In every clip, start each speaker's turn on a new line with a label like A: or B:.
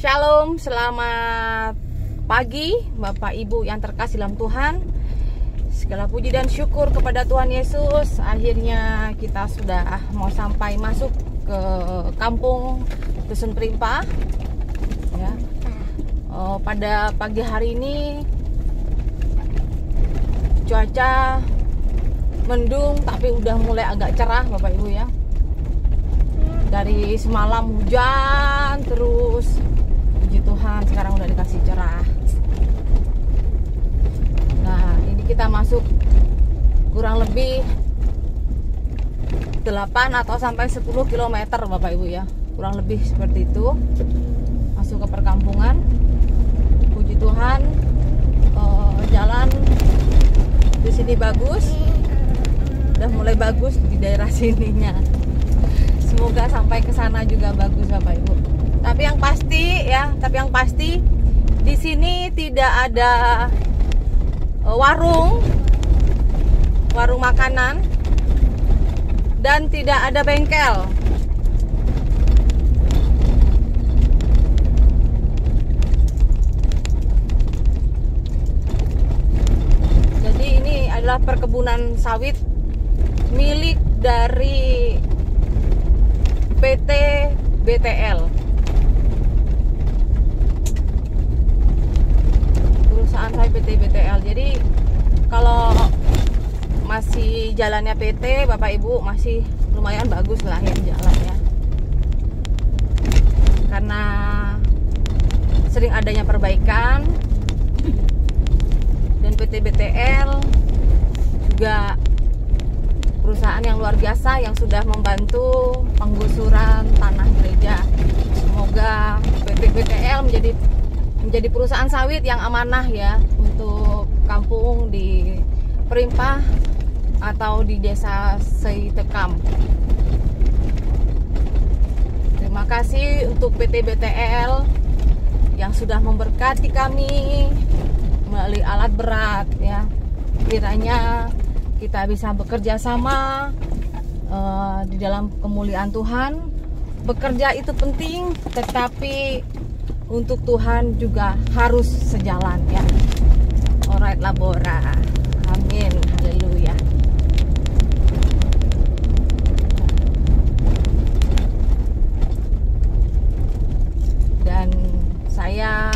A: Shalom, selamat pagi Bapak Ibu yang terkasih dalam Tuhan. Segala puji dan syukur kepada Tuhan Yesus. Akhirnya kita sudah mau sampai masuk ke kampung Dusun Perimpah ya. Pada pagi hari ini cuaca mendung tapi udah mulai agak cerah Bapak Ibu ya. Dari semalam hujan terus, puji Tuhan sekarang udah dikasih cerah. Nah ini kita masuk kurang lebih 8 atau sampai 10 km Bapak Ibu ya, kurang lebih seperti itu. Masuk ke perkampungan. Puji Tuhan, jalan di sini bagus, udah mulai bagus di daerah sininya. Semoga sampai ke sana juga bagus Bapak Ibu. Tapi yang pasti di sini tidak ada warung makanan dan tidak ada bengkel. Jadi ini adalah perkebunan sawit milik dari PT BTL, perusahaan saya PT BTL. Jadi kalau masih jalannya PT Bapak Ibu masih lumayan bagus lah ya jalannya, karena sering adanya perbaikan. Dan PT BTL juga perusahaan yang luar biasa yang sudah membantu penggusuran tanah gereja. Semoga PT BTL menjadi perusahaan sawit yang amanah ya untuk kampung di Perimpah atau di desa Seitekam. Terima kasih untuk PT BTL yang sudah memberkati kami melalui alat berat ya. Kiranya kita bisa bekerja sama di dalam kemuliaan Tuhan. Bekerja itu penting, tetapi untuk Tuhan juga harus sejalan ya. Alright labora. Amin. Haleluya. Dan saya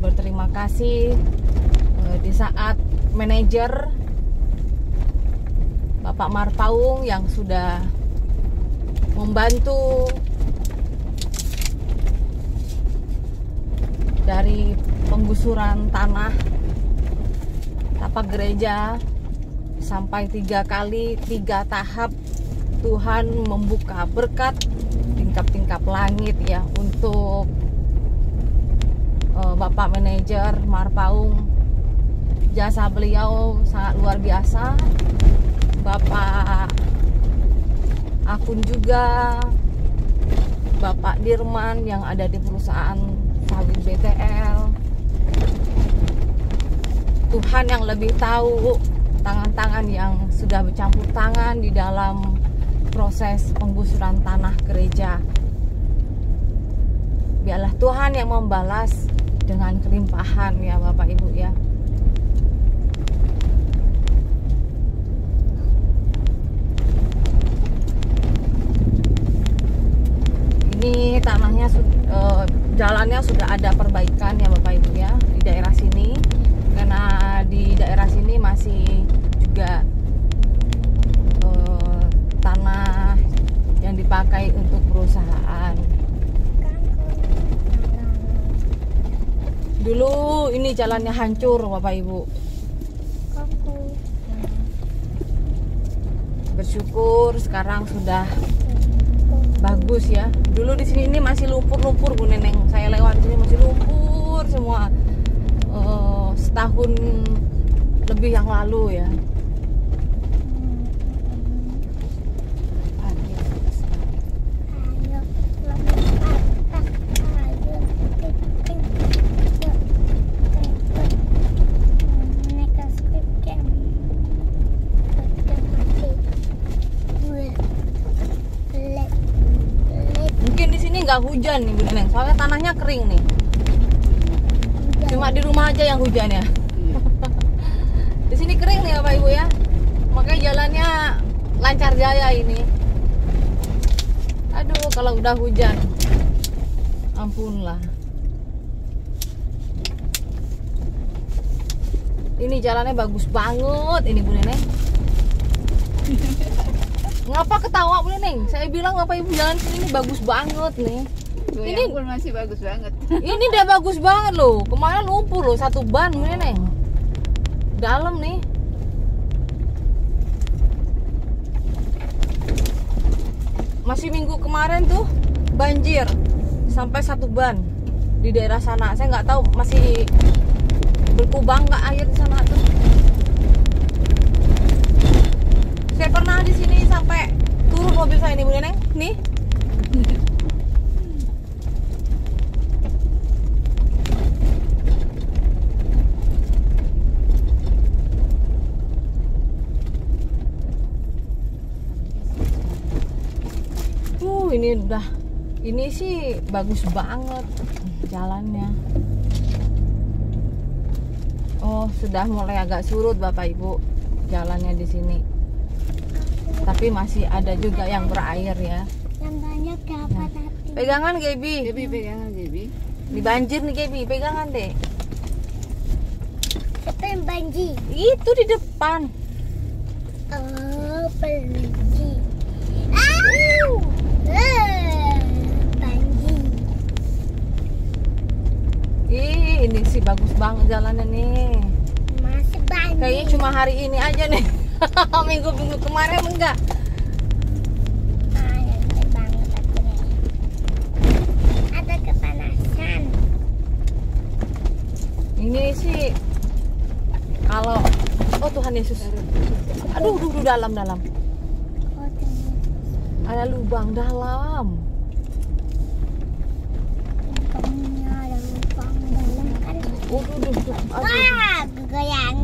A: berterima kasih di saat manajer Bapak Marpaung yang sudah membantu dari penggusuran tanah tapak gereja sampai 3 kali 3 tahap. Tuhan membuka berkat tingkap-tingkap langit ya untuk Bapak manajer Marpaung. Jasa beliau sangat luar biasa. Bapak Akun juga, Bapak Dirman yang ada di perusahaan sawit BTL. Tuhan yang lebih tahu tangan-tangan yang sudah bercampur tangan di dalam proses penggusuran tanah gereja. Biarlah Tuhan yang membalas dengan kelimpahan ya Bapak Ibu ya. Ini tanahnya jalannya sudah ada perbaikan ya Bapak Ibu ya di daerah sini, karena di daerah sini masih juga tanah yang dipakai untuk perusahaan. Dulu ini jalannya hancur Bapak Ibu. Bersyukur sekarang sudah bagus ya. Dulu di sini ini masih lumpur-lumpur Bu Neneng. Saya lewat sini masih lumpur semua. Setahun lebih yang lalu ya. nggak hujan nih Bu Neneng, soalnya tanahnya kering nih. Cuma di rumah aja yang hujan ya. Di sini kering nih Bapak Ibu ya. Makanya jalannya lancar jaya ini. Aduh, kalau udah hujan, ampunlah. Ini jalannya bagus banget ini Bu Neneng. Ngapa ketawa Bu Neneng? Saya bilang Bapak Ibu jalan sini bagus banget nih.
B: Ini pun masih bagus banget.
A: Ini udah bagus banget loh. Kemarin lumpur loh satu ban Bu Neneng. Dalam nih. Masih minggu kemarin tuh banjir sampai satu ban di daerah sana. Saya nggak tahu masih berkubang nggak air di sana tuh. Saya pernah di sini sampai turun mobil saya ini Bu Neneng. Nih. Ini sih bagus banget jalannya. Oh, sudah mulai agak surut Bapak Ibu jalannya di sini. Tapi masih ada juga yang berair ya.
C: Yang banyak dapat hati.
A: Pegangan Gaby.
B: Gaby pegangan Gaby.
A: Di banjir nih Gaby, pegangan deh.
C: Siapa yang banjir?
A: Itu di depan.
C: Oh, banjir. Banjir.
A: Ini sih bagus banget jalannya nih.
C: Masih banjir.
A: Kayaknya cuma hari ini aja nih. Minggu-minggu kemarin enggak.
C: Banget aku nih. Ada kepanasan.
A: Ini sih kalau Tuhan Yesus. Aduh, dalam.
C: Oh,
A: Ada lubang dalam.
C: lubangnya ada lubang dalam kan.
A: Aduh.
C: Wah, goyang.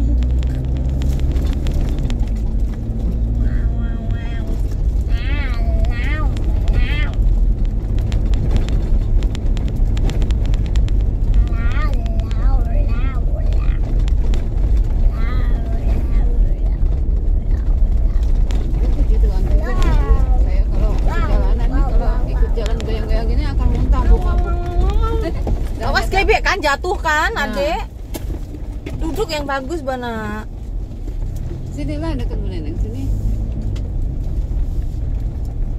A: Awas Gaby kan jatuh kan,
B: Nah.
A: Adek. Duduk yang bagus Bana.
B: Sini lah dekat Bu Neneng sini.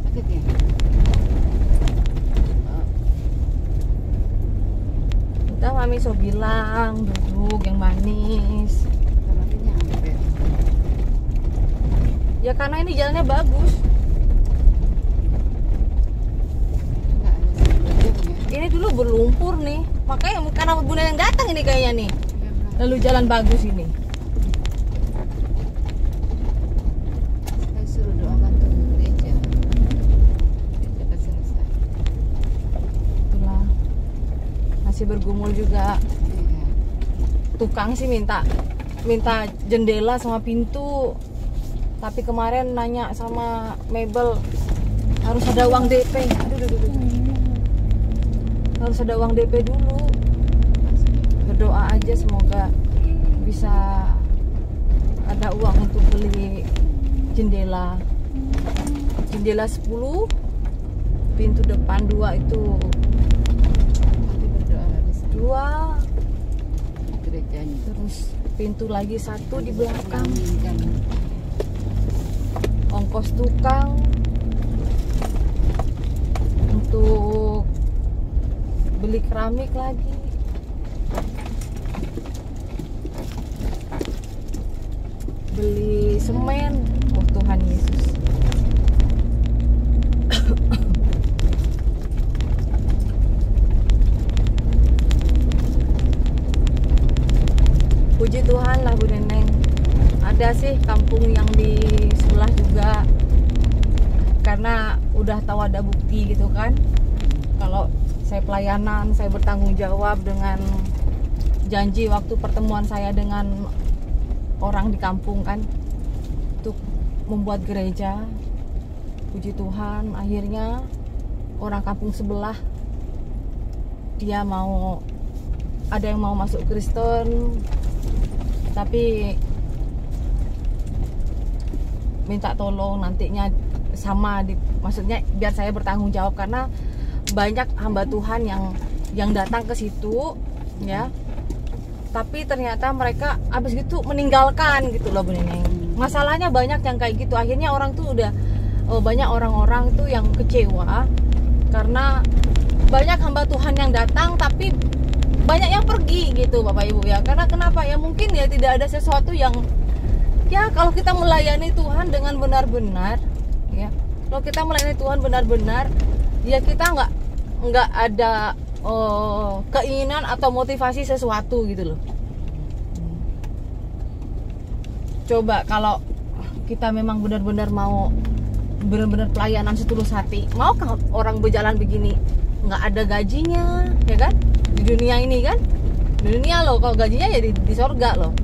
B: Sakit ya?
A: Udah Mami so bilang duduk yang manis.
B: Tapi nyampe.
A: Ya karena ini jalannya bagus.
B: Enggak ada sebelumnya.
A: Ini dulu berlumpur nih. Makanya karena Bu Neneng datang ini kayaknya nih. Lalu jalan bagus ini.
B: Saya suruh doakan tuh gereja. Cepat selesai.
A: Itulah. Masih bergumul juga.
B: Iya.
A: Tukang sih minta jendela sama pintu. Tapi kemarin nanya sama Mebel harus ada uang DP. Aduh. Harus ada uang DP dulu. Berdoa aja semoga bisa ada uang untuk beli jendela 10, pintu depan 2 itu
B: Nanti berdoa lagi sama
A: 2,
B: gerejanya.
A: terus pintu lagi 1 di belakang.
B: Kan.
A: Ongkos tukang untuk beli keramik lagi. Beli semen. Oh Tuhan Yesus. Puji Tuhan lah Bu Neneng. Ada sih kampung yang di sebelah juga. Karena udah tahu ada bukti gitu kan. Kalau saya pelayanan, saya bertanggung jawab dengan janji waktu pertemuan saya dengan orang di kampung kan untuk membuat gereja. Puji Tuhan akhirnya orang kampung sebelah, dia ada yang mau masuk Kristen, tapi minta tolong nantinya maksudnya biar saya bertanggung jawab, karena banyak hamba Tuhan yang datang ke situ ya, tapi ternyata mereka habis gitu meninggalkan gitu loh Bu Neneng. Masalahnya banyak yang kayak gitu, akhirnya orang tuh udah banyak orang-orang tuh yang kecewa karena banyak hamba Tuhan yang datang tapi banyak yang pergi gitu Bapak Ibu ya. Karena kenapa ya, mungkin ya tidak ada sesuatu yang ya, kalau kita melayani Tuhan dengan benar-benar ya, kalau kita melayani Tuhan benar-benar ya, kita nggak ada keinginan atau motivasi sesuatu gitu loh. Coba kalau kita memang benar-benar mau benar-benar pelayanan setulus hati, maukah orang berjalan begini nggak ada gajinya ya kan, di dunia ini kan, di dunia loh, kalau gajinya ya di sorga loh.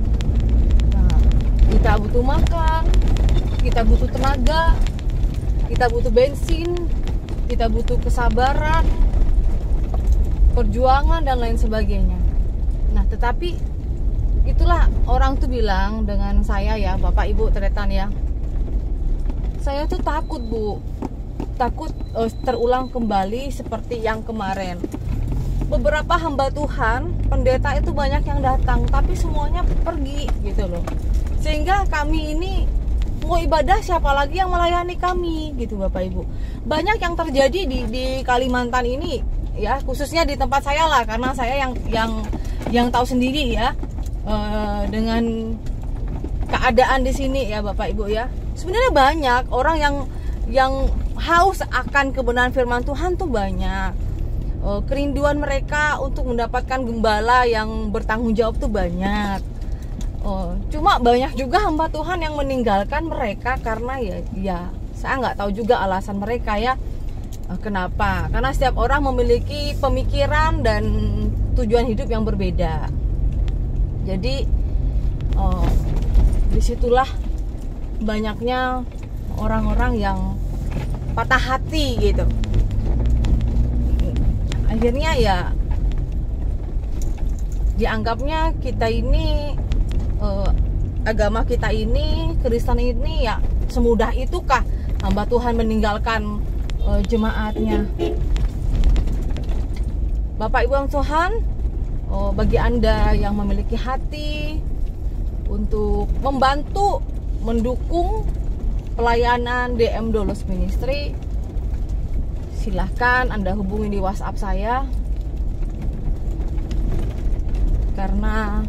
A: Nah, kita butuh makan, kita butuh tenaga, kita butuh bensin, kita butuh kesabaran, perjuangan dan lain sebagainya. Nah, tetapi itulah orang tuh bilang dengan saya ya, Bapak Ibu Tretan ya, saya tuh takut Bu, takut terulang kembali seperti yang kemarin. Beberapa hamba Tuhan, pendeta itu banyak yang datang, tapi semuanya pergi gitu loh. Sehingga kami ini mau ibadah, siapa lagi yang melayani kami gitu Bapak Ibu. Banyak yang terjadi di Kalimantan ini ya, khususnya di tempat saya lah, karena saya yang tahu sendiri ya dengan keadaan di sini ya Bapak Ibu ya. Sebenarnya banyak orang yang haus akan kebenaran firman Tuhan tuh banyak. Kerinduan mereka untuk mendapatkan gembala yang bertanggung jawab tuh banyak. Cuma banyak juga hamba Tuhan yang meninggalkan mereka karena ya saya nggak tahu juga alasan mereka ya. Kenapa? Karena setiap orang memiliki pemikiran dan tujuan hidup yang berbeda. Jadi disitulah banyaknya orang-orang yang patah hati gitu. Akhirnya ya dianggapnya kita ini agama kita ini, Kristen ini ya semudah itukah hamba Tuhan meninggalkan jemaatnya. Bapak Ibu yang Tuhan, bagi Anda yang memiliki hati untuk membantu, mendukung pelayanan DM Dolos Ministry, silahkan Anda hubungi di WhatsApp saya, karena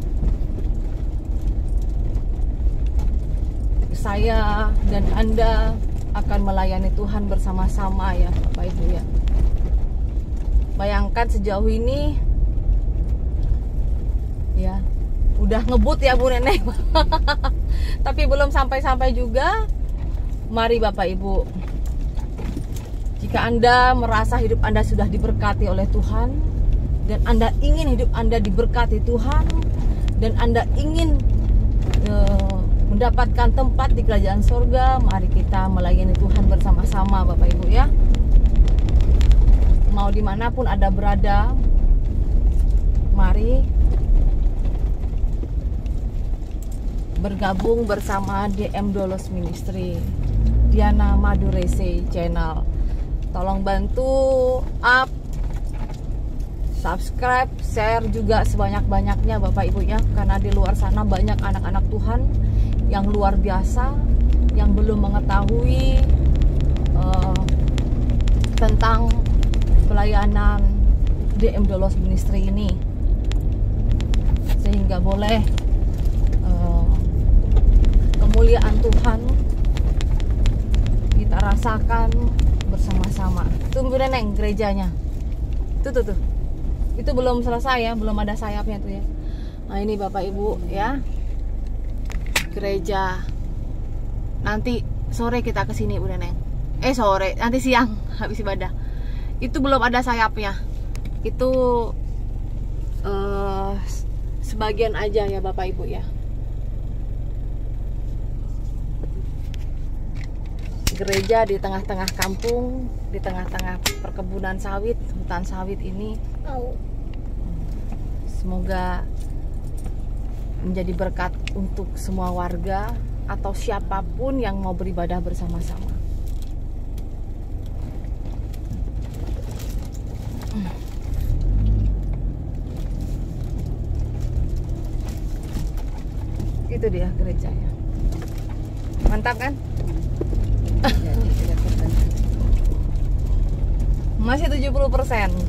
A: saya dan Anda akan melayani Tuhan bersama-sama ya Bapak Ibu ya. Bayangkan sejauh ini ya udah ngebut ya Bu Nenek tapi belum sampai-sampai juga. Mari Bapak Ibu, jika Anda merasa hidup Anda sudah diberkati oleh Tuhan, dan Anda ingin hidup Anda diberkati Tuhan, dan Anda ingin mendapatkan tempat di kerajaan surga, mari kita melayani Tuhan bersama-sama Bapak Ibu ya. Mau dimanapun Anda berada, mari bergabung bersama DM Dolos Ministry, Diana Madurese channel. Tolong bantu up, subscribe, share juga sebanyak-banyaknya Bapak Ibu ya, karena di luar sana banyak anak-anak Tuhan yang luar biasa yang belum mengetahui tentang pelayanan DM Dolos Ministry ini, sehingga boleh kemuliaan Tuhan kita rasakan bersama-sama. Tunggu Neneng gerejanya. Tuh. Itu belum selesai ya, belum ada sayapnya tuh ya. Nah ini Bapak Ibu ya, gereja. Nanti sore kita kesini Bu Neneng. Sore, nanti siang habis ibadah. Itu belum ada sayapnya. Itu sebagian aja ya Bapak Ibu ya. gereja di tengah-tengah kampung, di tengah-tengah perkebunan sawit, hutan sawit ini.
C: Oh.
A: Semoga menjadi berkat untuk semua warga atau siapapun yang mau beribadah bersama-sama. Itu dia gerejanya. Mantap kan?
B: Jadi tidak tertentu.
A: Masih 70%,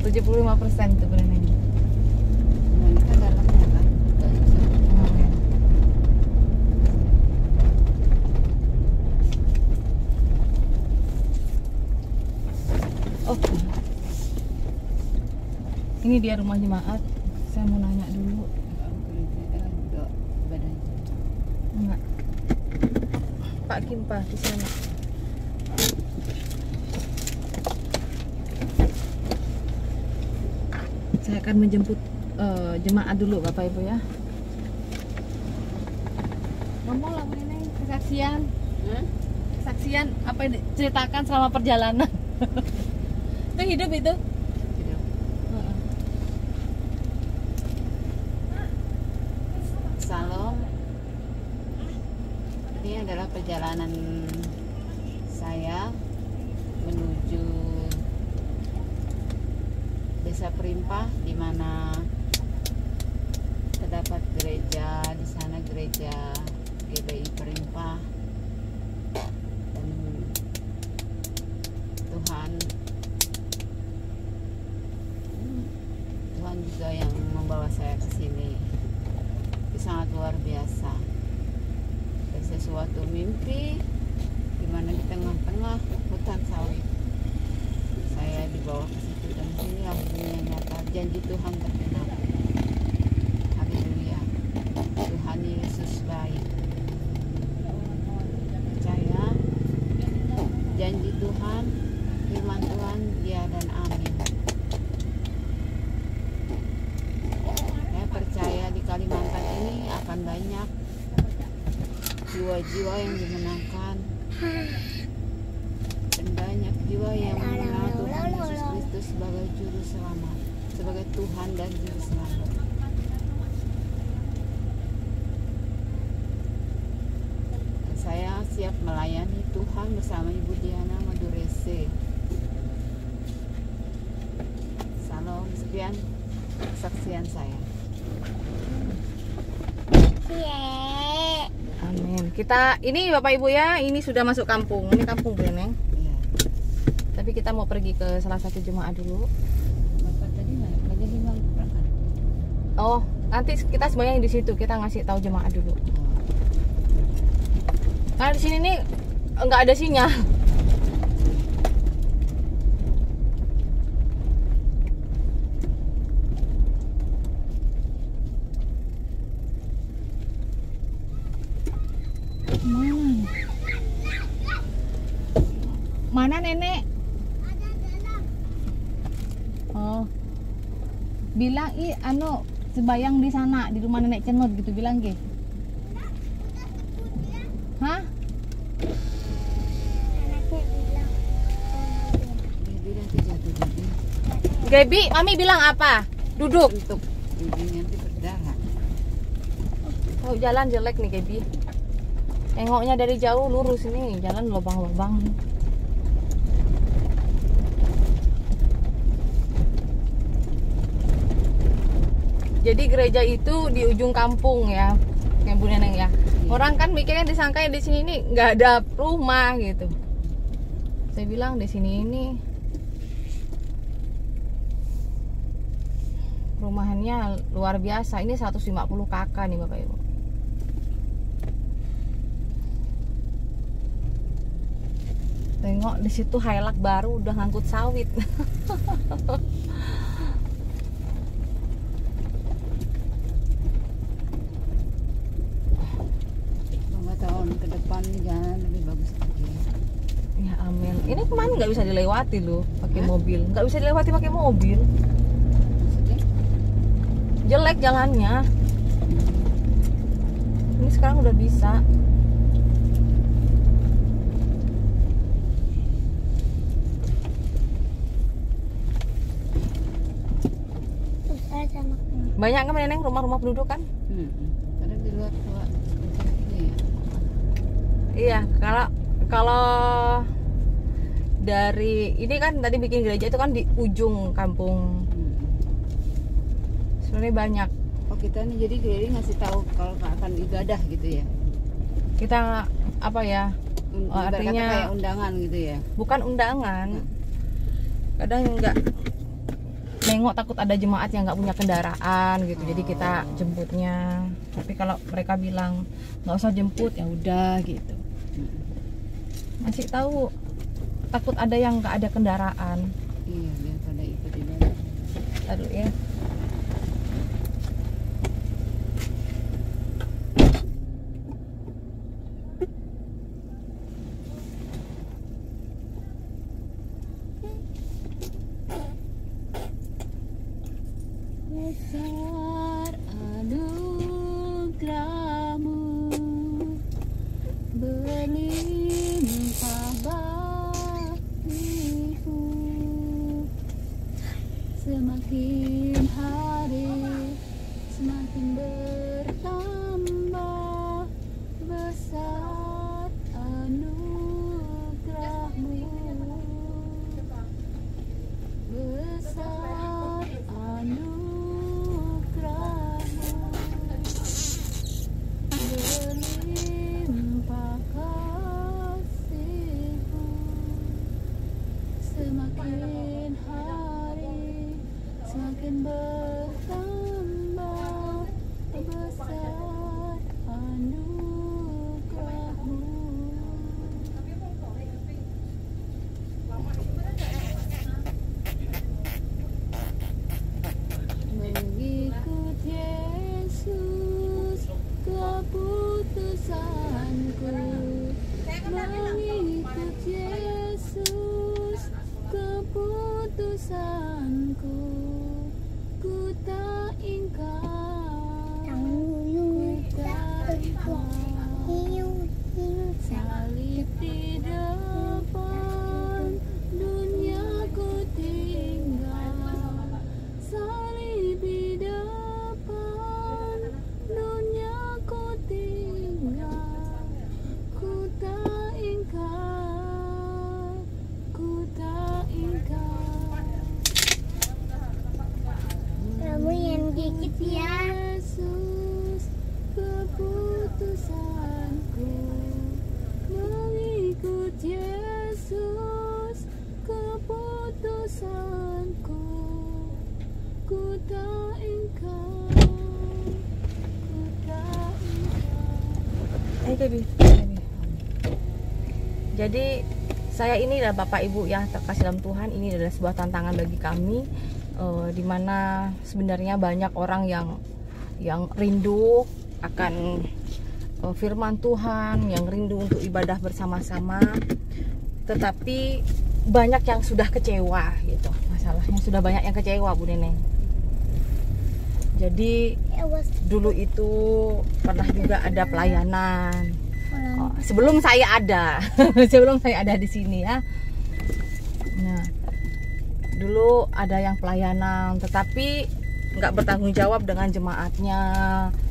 A: 75% itu benar ini.
B: Nah, ini kan dalamnya kan. Nggak bisa.
A: Oh, ini dia rumah jemaat. Saya mau nanya dulu.
B: Gereja juga ibadah.
A: Enggak. Pak Kimpa di sana. Saya akan menjemput jemaat dulu Bapak Ibu ya. Ngomong lah ini kesaksian. Kesaksian apa yang diceritakan selama perjalanan. Itu hidup itu.
B: Tidak. Salam. Ini adalah perjalanan saya menuju Desa Perimpah, di mana terdapat gereja. Di sana gereja GBI Perimpah, dan Tuhan juga yang membawa saya ke sini. Itu sangat luar biasa. Dan sesuatu mimpi di mana di tengah-tengah hutan sawit saya dibawa ke situ, dan sinilah dunia nyata janji Tuhan tergenapi. Haleluya. Tuhan Yesus baik. Percaya janji Tuhan, firman Tuhan, ya dan amin. Saya percaya di Kalimantan ini akan banyak jiwa-jiwa yang dimenangkan, dan banyak jiwa yang mengenal Tuhan Yesus Kristus sebagai juru selamat, sebagai Tuhan dan juru selamat. Dan saya siap melayani Tuhan bersama Ibu Diana Madurese. Salam, sekian kesaksian saya.
C: Yeah.
A: Amin. Kita ini Bapak Ibu ya, ini sudah masuk kampung. Ini kampung Breneng.
B: Iya.
A: Tapi kita mau pergi ke salah satu jemaat dulu.
B: Bapak tadi nggak jadi berangkat.
A: Oh, nanti kita sembahyang di situ. Kita ngasih tahu jemaat dulu. Karena di sini nih nggak ada sinyal. Mana nenek? Oh, bilang sebayang di sana di rumah nenek Cenut gitu bilang ke. Hah?
C: Anaknya bilang
B: Dia bilang jatuh gigi,
A: Gaby, mami bilang apa? Duduk.
B: untuk gigi nanti berdarah.
A: Oh, jalan jelek nih Gaby. Tengoknya dari jauh lurus ini, jalan lubang-lubang. Jadi gereja itu di ujung kampung ya, yang Bu Neneng ya. Orang kan mikirnya disangka di sini ini nggak ada rumah gitu. Saya bilang di sini ini rumahannya luar biasa. Ini 150 kakak nih Bapak Ibu. Tengok di situ Hilux baru udah ngangkut sawit.
B: 2 tahun ke depan nih jalan lebih bagus lagi.
A: Ya amin. Ini kemarin nggak bisa dilewati loh pakai
B: Hah?
A: mobil. Nggak bisa dilewati pakai mobil.
B: Maksudnya?
A: Jelek jalannya. Ini sekarang udah bisa.
C: ada anaknya.
A: Banyak kan Neneng rumah-rumah penduduk kan?
B: Karena di luar tua seperti ini ya.
A: Iya, kalau dari ini kan tadi bikin gereja itu kan di ujung kampung. Sebenarnya banyak.
B: Oh kita nih jadi gereja ngasih tahu kalau akan ibadah gitu ya.
A: Kita apa ya?
B: Ibarat kata
A: Artinya
B: kayak undangan gitu ya.
A: bukan undangan. Kadang nggak nengok takut ada jemaat yang nggak punya kendaraan gitu. Jadi kita jemputnya. Tapi kalau mereka bilang nggak usah jemput ya udah gitu. Masih tahu takut ada yang nggak ada kendaraan.
B: Iya biar pada ikut ibadah.
A: Aduh ya.
B: Besar anugerahmu, berlimpah bakti-Mu, semakin hari semakin bertambah besar anugerahmu, besar anugerahmu, berlimpah kasih-Mu, semakin hari semakin bertambah besar anugerahmu. Mengikut Yesus keputusanku, mengikut Yesus keputusanku, ku tak ingkar,
C: Tanggung
B: ku tak ingkar.
C: hiu
B: Salib di depan, dunia ku tinggal. Salib di depan, dunia ku tinggal. Ku tak ingkar, ku tak ingkar.
C: kamu yang gigit ya.
B: Yesus keputusanku, mengikut Yesus keputusanku, ku tak ingkar, ku tak ingkar.
A: Baby. Jadi saya ini adalah Bapak Ibu ya terkasih dalam Tuhan. Ini adalah sebuah tantangan bagi kami, dimana sebenarnya banyak orang yang rindu akan firman Tuhan, yang rindu untuk ibadah bersama-sama, tetapi banyak yang sudah kecewa gitu. Masalahnya sudah banyak yang kecewa Bu Neneng. Jadi dulu itu pernah juga ada pelayanan. Sebelum saya ada, sebelum saya ada di sini ya. Nah, dulu ada yang pelayanan, tetapi nggak bertanggung jawab dengan jemaatnya,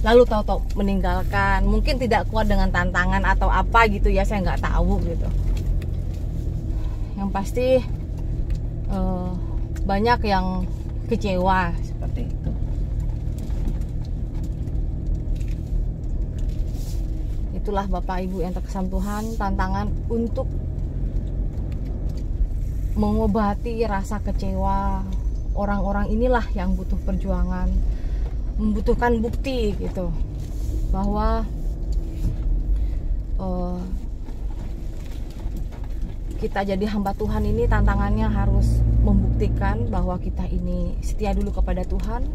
A: lalu tahu-tahu meninggalkan. Mungkin tidak kuat dengan tantangan atau apa gitu ya, saya nggak tahu gitu. Yang pasti banyak yang kecewa seperti itu. Itulah Bapak Ibu yang terkesan Tuhan, tantangan untuk mengobati rasa kecewa orang-orang inilah yang butuh perjuangan, membutuhkan bukti gitu, bahwa kita jadi hamba Tuhan ini tantangannya harus membuktikan bahwa kita ini setia dulu kepada Tuhan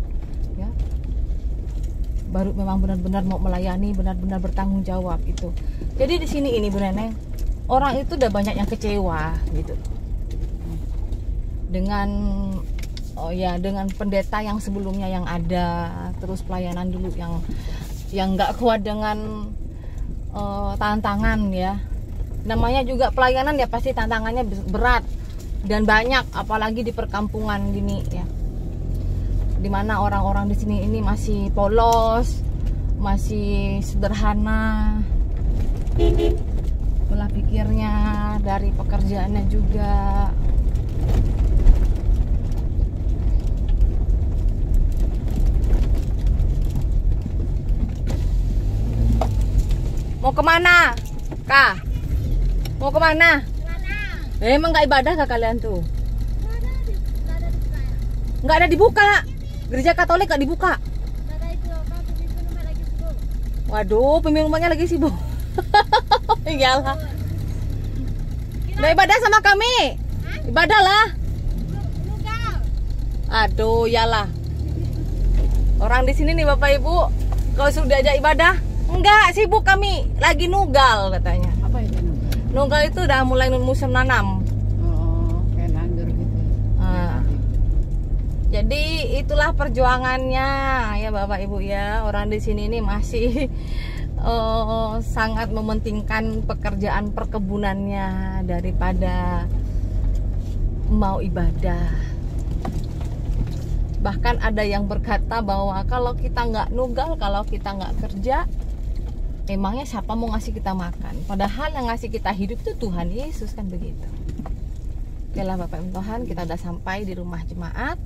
A: ya, baru memang benar-benar mau melayani, benar-benar bertanggung jawab itu. Jadi di sini ini Bu Neneng, orang itu udah banyak yang kecewa gitu dengan dengan pendeta yang sebelumnya yang ada, terus pelayanan dulu yang nggak kuat dengan tantangan ya. Namanya juga pelayanan ya, pasti tantangannya berat dan banyak, apalagi di perkampungan gini ya. dimana orang-orang di sini ini masih polos, masih sederhana pola pikirnya, dari pekerjaannya juga. Mau kemana, Kak? Mau kemana? Emang nggak ibadah kah kalian tuh? Nggak ada dibuka. Gereja Katolik nggak dibuka. Waduh, pemimpin rumahnya lagi sibuk. Iyalah. Nggak ibadah sama kami. Ibadah lah. Aduh, iyalah. Orang di sini nih Bapak Ibu, kalau sudah diajak ibadah, enggak, sibuk kami, lagi nugal katanya.
B: Apa itu nugal?
A: Nugal itu udah mulai musim nanam.
B: Oh, kayak nandur gitu.
A: Nah, jadi itulah perjuangannya ya Bapak Ibu ya. Orang di sini nih masih sangat mementingkan pekerjaan perkebunannya daripada mau ibadah. Bahkan ada yang berkata bahwa kalau kita nggak nugal, kalau kita nggak kerja, emangnya siapa mau ngasih kita makan? Padahal yang ngasih kita hidup itu Tuhan Yesus, kan begitu. Oke lah Bapak Ibu Tuhan, kita udah sampai di rumah jemaat,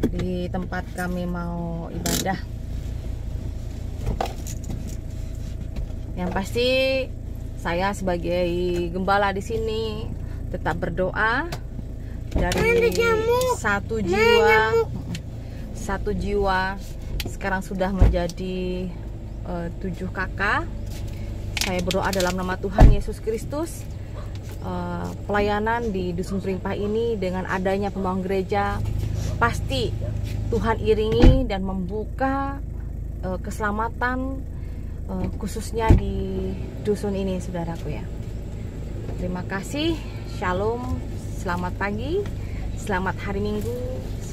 A: di tempat kami mau ibadah. Yang pasti saya sebagai gembala di sini tetap berdoa. Dari satu jiwa sekarang sudah menjadi 7 kakak. Saya berdoa dalam nama Tuhan Yesus Kristus, pelayanan di Dusun Perimpah ini dengan adanya pembangunan gereja, pasti Tuhan iringi dan membuka keselamatan khususnya di dusun ini, saudaraku ya. Terima kasih. Shalom. Selamat pagi, selamat hari Minggu,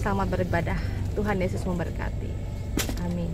A: selamat beribadah. Tuhan Yesus memberkati. Amin.